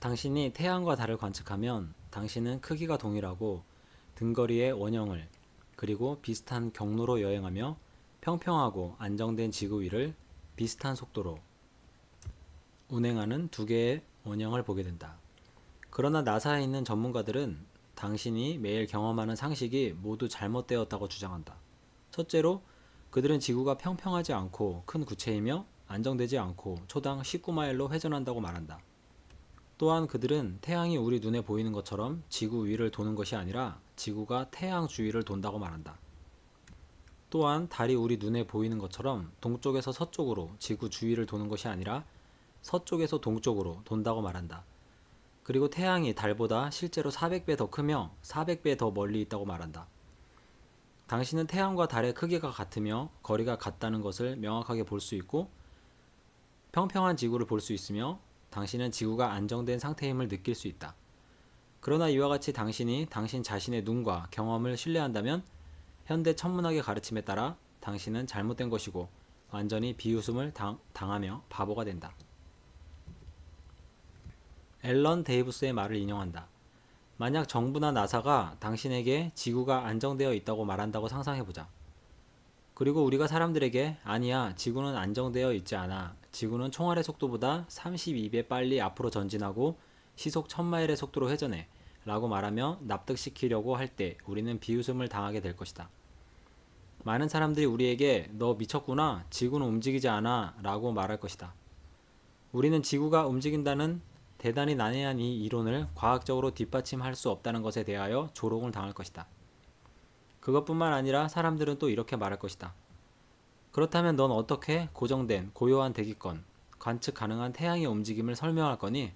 당신이 태양과 달을 관측하면 당신은 크기가 동일하고 등거리의 원형을 그리고 비슷한 경로로 여행하며 평평하고 안정된 지구 위를 비슷한 속도로 운행하는 두 개의 원형을 보게 된다. 그러나 나사에 있는 전문가들은 당신이 매일 경험하는 상식이 모두 잘못되었다고 주장한다. 첫째로, 그들은 지구가 평평하지 않고 큰 구체이며 안정되지 않고 초당 19마일로 회전한다고 말한다. 또한 그들은 태양이 우리 눈에 보이는 것처럼 지구 위를 도는 것이 아니라 지구가 태양 주위를 돈다고 말한다. 또한 달이 우리 눈에 보이는 것처럼 동쪽에서 서쪽으로 지구 주위를 도는 것이 아니라 서쪽에서 동쪽으로 돈다고 말한다. 그리고 태양이 달보다 실제로 400배 더 크며 400배 더 멀리 있다고 말한다. 당신은 태양과 달의 크기가 같으며 거리가 같다는 것을 명확하게 볼 수 있고 평평한 지구를 볼 수 있으며 당신은 지구가 안정된 상태임을 느낄 수 있다. 그러나 이와 같이 당신이 당신 자신의 눈과 경험을 신뢰한다면 현대 천문학의 가르침에 따라 당신은 잘못된 것이고 완전히 비웃음을 당하며 바보가 된다. 앨런 데이브스의 말을 인용한다. 만약 정부나 나사가 당신에게 지구가 안정되어 있다고 말한다고 상상해보자. 그리고 우리가 사람들에게 아니야, 지구는 안정되어 있지 않아. 지구는 총알의 속도보다 32배 빨리 앞으로 전진하고 시속 1000마일의 속도로 회전해 라고 말하며 납득시키려고 할 때 우리는 비웃음을 당하게 될 것이다. 많은 사람들이 우리에게 너 미쳤구나, 지구는 움직이지 않아 라고 말할 것이다. 우리는 지구가 움직인다는 대단히 난해한 이 이론을 과학적으로 뒷받침할 수 없다는 것에 대하여 조롱을 당할 것이다. 그것뿐만 아니라 사람들은 또 이렇게 말할 것이다. 그렇다면 넌 어떻게 고정된 고요한 대기권, 관측 가능한 태양의 움직임을 설명할 거니?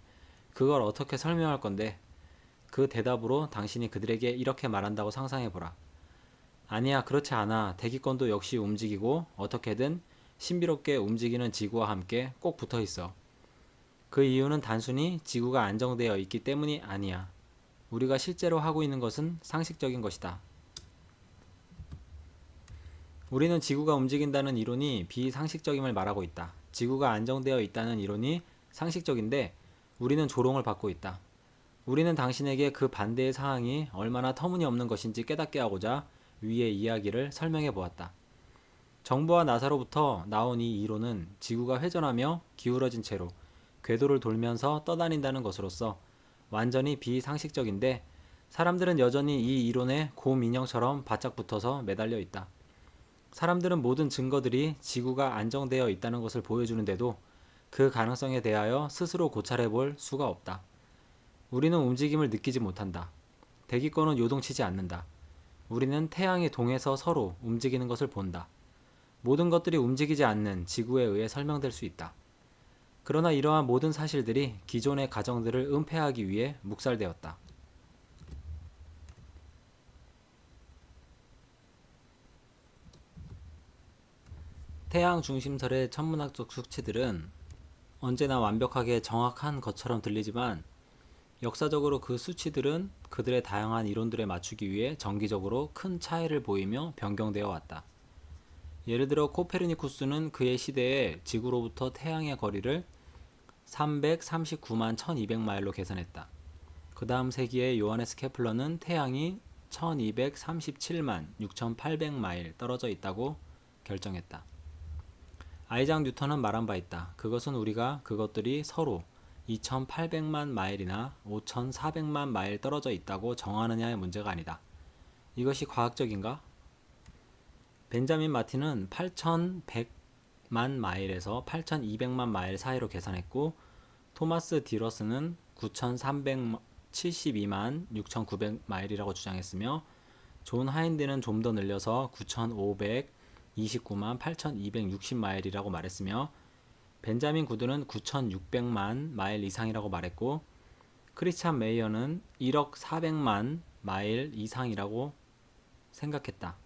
그걸 어떻게 설명할 건데? 그 대답으로 당신이 그들에게 이렇게 말한다고 상상해보라. 아니야, 그렇지 않아. 대기권도 역시 움직이고 어떻게든 신비롭게 움직이는 지구와 함께 꼭 붙어 있어. 그 이유는 단순히 지구가 안정되어 있기 때문이 아니야. 우리가 실제로 하고 있는 것은 상식적인 것이다. 우리는 지구가 움직인다는 이론이 비상식적임을 말하고 있다. 지구가 안정되어 있다는 이론이 상식적인데 우리는 조롱을 받고 있다. 우리는 당신에게 그 반대의 상황이 얼마나 터무니없는 것인지 깨닫게 하고자 위의 이야기를 설명해 보았다. 정부와 나사로부터 나온 이 이론은 지구가 회전하며 기울어진 채로 궤도를 돌면서 떠다닌다는 것으로서 완전히 비상식적인데 사람들은 여전히 이 이론에 곰 인형처럼 바짝 붙어서 매달려 있다. 사람들은 모든 증거들이 지구가 안정되어 있다는 것을 보여주는데도 그 가능성에 대하여 스스로 고찰해 볼 수가 없다. 우리는 움직임을 느끼지 못한다. 대기권은 요동치지 않는다. 우리는 태양이 동에서 서로 움직이는 것을 본다. 모든 것들이 움직이지 않는 지구에 의해 설명될 수 있다. 그러나 이러한 모든 사실들이 기존의 가정들을 은폐하기 위해 묵살되었다. 태양 중심설의 천문학적 수치들은 언제나 완벽하게 정확한 것처럼 들리지만 역사적으로 그 수치들은 그들의 다양한 이론들에 맞추기 위해 정기적으로 큰 차이를 보이며 변경되어 왔다. 예를 들어 코페르니쿠스는 그의 시대에 지구로부터 태양의 거리를 339만 1200마일로 계산했다. 그 다음 세기의 요하네스 케플러는 태양이 1237만 6800마일 떨어져 있다고 결정했다. 아이작 뉴턴은 말한 바 있다. 그것은 우리가 그것들이 서로 2800만 마일이나 5400만 마일 떨어져 있다고 정하느냐의 문제가 아니다. 이것이 과학적인가? 벤자민 마틴은 8100만 마일에서 8200만 마일 사이로 계산했고 토마스 디러스는 9372만 6900마일이라고 주장했으며 존 하인드는 좀 더 늘려서 9529만 8260마일이라고 말했으며 벤자민 구드는 9600만 마일 이상이라고 말했고 크리스찬 메이어는 1억 400만 마일 이상이라고 생각했다.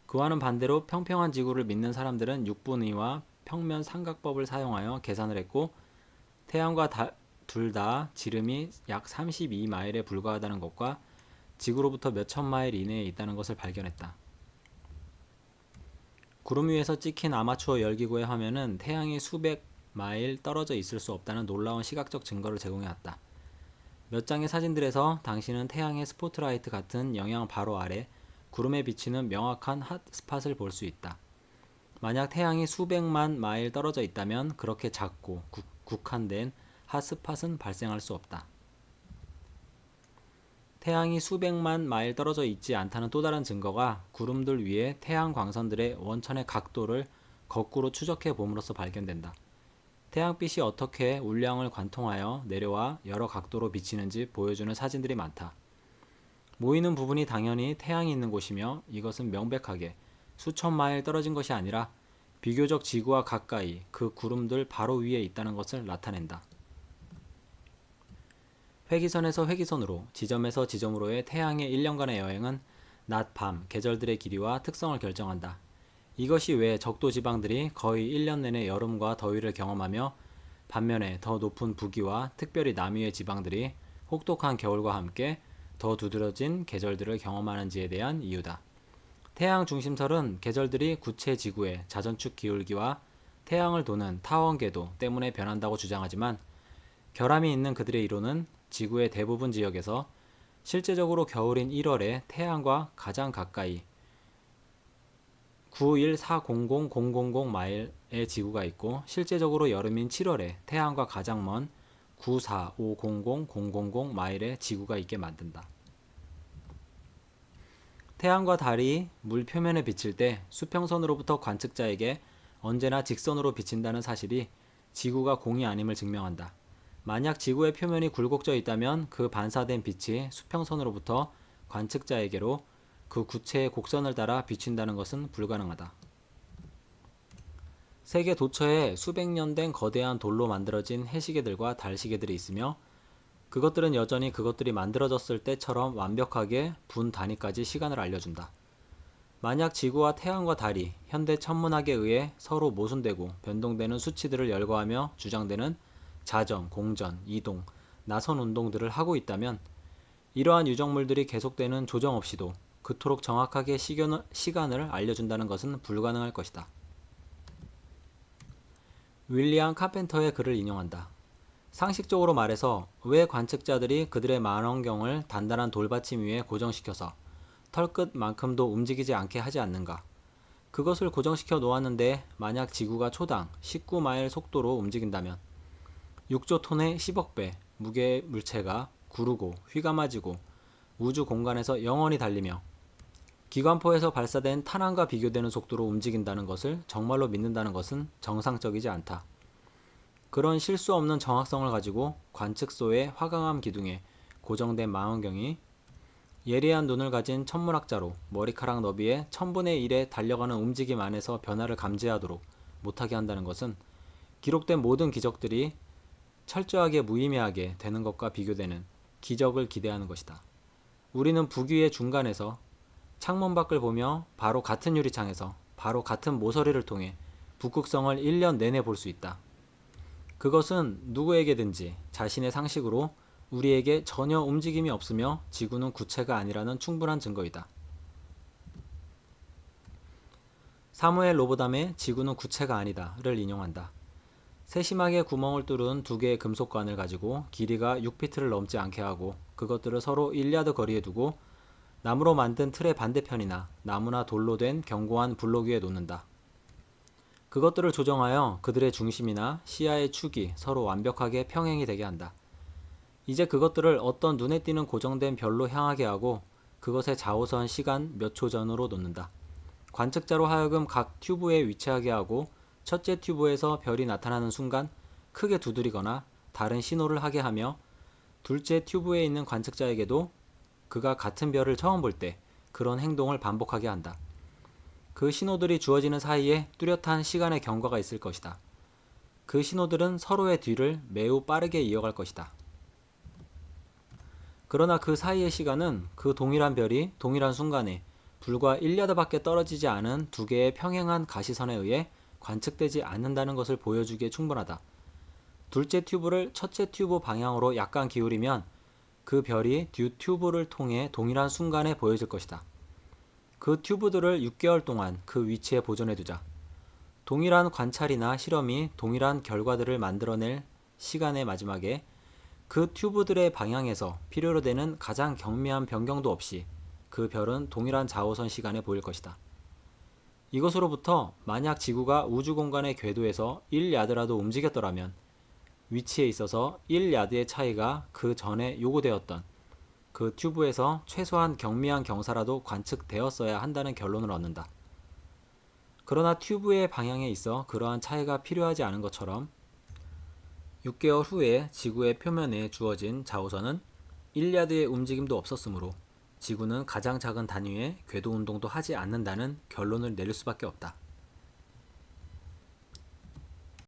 그와는 반대로 평평한 지구를 믿는 사람들은 6분위와 평면 삼각법을 사용하여 계산을 했고 태양과 둘 다 지름이 약 32마일에 불과하다는 것과 지구로부터 몇천 마일 이내에 있다는 것을 발견했다. 구름 위에서 찍힌 아마추어 열기구의 화면은 태양이 수백 마일 떨어져 있을 수 없다는 놀라운 시각적 증거를 제공해왔다. 몇 장의 사진들에서 당신은 태양의 스포트라이트 같은 영향 바로 아래 구름에 비치는 명확한 핫스팟을 볼 수 있다. 만약 태양이 수백만 마일 떨어져 있다면 그렇게 작고 국한된 핫스팟은 발생할 수 없다. 태양이 수백만 마일 떨어져 있지 않다는 또 다른 증거가 구름들 위에 태양 광선들의 원천의 각도를 거꾸로 추적해 봄으로써 발견된다. 태양빛이 어떻게 울량을 관통하여 내려와 여러 각도로 비치는지 보여주는 사진들이 많다. 모이는 부분이 당연히 태양이 있는 곳이며 이것은 명백하게 수천 마일 떨어진 것이 아니라 비교적 지구와 가까이 그 구름들 바로 위에 있다는 것을 나타낸다. 회기선에서 회기선으로, 지점에서 지점으로의 태양의 1년간의 여행은 낮, 밤, 계절들의 길이와 특성을 결정한다. 이것이 왜 적도 지방들이 거의 1년 내내 여름과 더위를 경험하며 반면에 더 높은 북위와 특별히 남위의 지방들이 혹독한 겨울과 함께 더 두드러진 계절들을 경험하는지에 대한 이유다. 태양 중심설은 계절들이 구체 지구의 자전축 기울기와 태양을 도는 타원궤도 때문에 변한다고 주장하지만 결함이 있는 그들의 이론은 지구의 대부분 지역에서 실제적으로 겨울인 1월에 태양과 가장 가까이 91400,000 마일의 지구가 있고 실제적으로 여름인 7월에 태양과 가장 먼 94500,000 마일의 지구가 있게 만든다. 태양과 달이 물 표면에 비칠 때 수평선으로부터 관측자에게 언제나 직선으로 비친다는 사실이 지구가 공이 아님을 증명한다. 만약 지구의 표면이 굴곡져 있다면 그 반사된 빛이 수평선으로부터 관측자에게로 그 구체의 곡선을 따라 비친다는 것은 불가능하다. 세계 도처에 수백 년 된 거대한 돌로 만들어진 해시계들과 달시계들이 있으며 그것들은 여전히 그것들이 만들어졌을 때처럼 완벽하게 분 단위까지 시간을 알려준다. 만약 지구와 태양과 달이 현대 천문학에 의해 서로 모순되고 변동되는 수치들을 열거하며 주장되는 자전, 공전, 이동, 나선 운동들을 하고 있다면 이러한 유적물들이 계속되는 조정 없이도 그토록 정확하게 시간을 알려준다는 것은 불가능할 것이다. 윌리엄 카펜터의 글을 인용한다. 상식적으로 말해서 왜 관측자들이 그들의 망원경을 단단한 돌받침 위에 고정시켜서 털끝만큼도 움직이지 않게 하지 않는가? 그것을 고정시켜 놓았는데 만약 지구가 초당 19마일 속도로 움직인다면 6조 톤의 10억 배 무게의 물체가 구르고 휘감아지고 우주 공간에서 영원히 달리며 기관포에서 발사된 탄환과 비교되는 속도로 움직인다는 것을 정말로 믿는다는 것은 정상적이지 않다. 그런 실수 없는 정확성을 가지고 관측소의 화강암 기둥에 고정된 망원경이 예리한 눈을 가진 천문학자로 머리카락 너비의 1000분의 1에 달려가는 움직임 안에서 변화를 감지하도록 못하게 한다는 것은 기록된 모든 기적들이 철저하게 무의미하게 되는 것과 비교되는 기적을 기대하는 것이다. 우리는 북위의 중간에서 창문 밖을 보며 바로 같은 유리창에서 바로 같은 모서리를 통해 북극성을 1년 내내 볼 수 있다. 그것은 누구에게든지 자신의 상식으로 우리에게 전혀 움직임이 없으며 지구는 구체가 아니라는 충분한 증거이다. 사무엘 로보담의 지구는 구체가 아니다를 인용한다. 세심하게 구멍을 뚫은 두 개의 금속관을 가지고 길이가 6피트를 넘지 않게 하고 그것들을 서로 1야드 거리에 두고 나무로 만든 틀의 반대편이나 나무나 돌로 된 견고한 블록 위에 놓는다. 그것들을 조정하여 그들의 중심이나 시야의 축이 서로 완벽하게 평행이 되게 한다. 이제 그것들을 어떤 눈에 띄는 고정된 별로 향하게 하고 그것의 자오선 시간 몇 초 전으로 놓는다. 관측자로 하여금 각 튜브에 위치하게 하고 첫째 튜브에서 별이 나타나는 순간 크게 두드리거나 다른 신호를 하게 하며 둘째 튜브에 있는 관측자에게도 그가 같은 별을 처음 볼 때 그런 행동을 반복하게 한다. 그 신호들이 주어지는 사이에 뚜렷한 시간의 경과가 있을 것이다. 그 신호들은 서로의 뒤를 매우 빠르게 이어갈 것이다. 그러나 그 사이의 시간은 그 동일한 별이 동일한 순간에 불과 1야드밖에 떨어지지 않은 두 개의 평행한 가시선에 의해 관측되지 않는다는 것을 보여주기에 충분하다. 둘째 튜브를 첫째 튜브 방향으로 약간 기울이면 그 별이 뒤 튜브를 통해 동일한 순간에 보여질 것이다. 그 튜브들을 6개월 동안 그 위치에 보존해두자. 동일한 관찰이나 실험이 동일한 결과들을 만들어낼 시간의 마지막에 그 튜브들의 방향에서 필요로 되는 가장 경미한 변경도 없이 그 별은 동일한 자오선 시간에 보일 것이다. 이것으로부터 만약 지구가 우주 공간의 궤도에서 1야드라도 움직였더라면 위치에 있어서 1야드의 차이가 그 전에 요구되었던 그 튜브에서 최소한 경미한 경사라도 관측되었어야 한다는 결론을 얻는다. 그러나 튜브의 방향에 있어 그러한 차이가 필요하지 않은 것처럼 6개월 후에 지구의 표면에 주어진 자오선은 1야드의 움직임도 없었으므로 지구는 가장 작은 단위의 궤도 운동도 하지 않는다는 결론을 내릴 수밖에 없다.